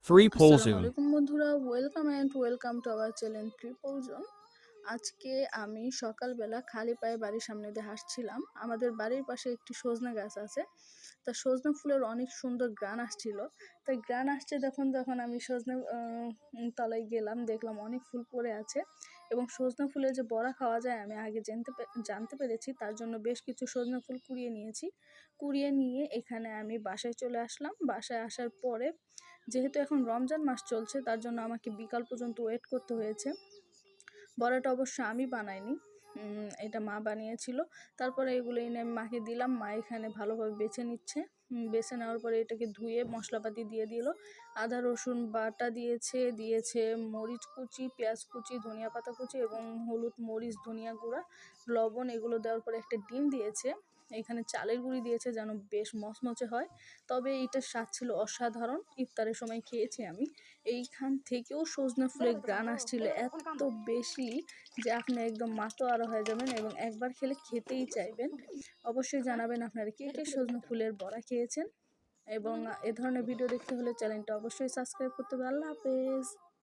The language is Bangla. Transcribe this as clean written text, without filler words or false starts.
Three Pole আসসালামু Zoom. আলাইকুম বন্ধুরা, welcome to our channel triple zone. আজকে আমি সকালবেলা খালি পায়ে বাড়ির সামনে দিয়ে হাঁটছিলাম। আমাদের বাড়ির পাশে একটি সজনা গাছ আছে। তা সজনা ফুলের অনেক সুন্দর ঘ্রাণ আসছিল। তাই ঘ্রাণ আসছে যখন আমি সজনা তলায় গেলাম, দেখলাম অনেক ফুল পড়ে আছে এবং সজনা ফুলের যে বড়া খাওয়া যায় আমি আগে জানতে পেরেছি। তার জন্য বেশ কিছু সজনা ফুল কুড়িয়ে নিয়েছি। কুড়িয়ে নিয়ে এখানে আমি বাসায় চলে আসলাম। বাসায় আসার পরে যেহেতু এখন রমজান মাস চলছে, তার জন্য আমাকে বিকাল পর্যন্ত ওয়েট করতে হয়েছে। বড়াটা অবশ্য আমি বানাইনি, এটা মা বানিয়েছিল। তারপরে এগুলো এনে আমি মাকে দিলাম। মা এখানে ভালোভাবে বেছে নিচ্ছে। বেছে নেওয়ার পরে এটাকে ধুয়ে মশলাপাতি দিয়ে দিল। আদা রসুন বাটা দিয়েছে মরিচ কুচি, পেঁয়াজ কুচি, ধনিয়া পাতা কুচি এবং হলুদ, মরিচ, ধনিয়া গুঁড়া, লবণ, এগুলো দেওয়ার পরে একটা ডিম দিয়েছে। এখানে চালের গুঁড়ি দিয়েছে যেন বেশ মচমচে হয়। তবে এইটার স্বাদ ছিল অসাধারণ। ইফতারের সময় খেয়েছি আমি। এইখান থেকেও সজনে ফুলের ঘ্রাণ আসছিল এত বেশি যে আপনি একদম মাতোয়ারা হয়ে যাবেন এবং একবার খেলে খেতেই চাইবেন। অবশ্যই জানাবেন আপনারা কে কে সজনে ফুলের বড়া খেয়েছেন। এবং এ ধরনের ভিডিও দেখতে হলে চ্যানেলটা অবশ্যই সাবস্ক্রাইব করতে হবে। আল্লাহ হাফেজ।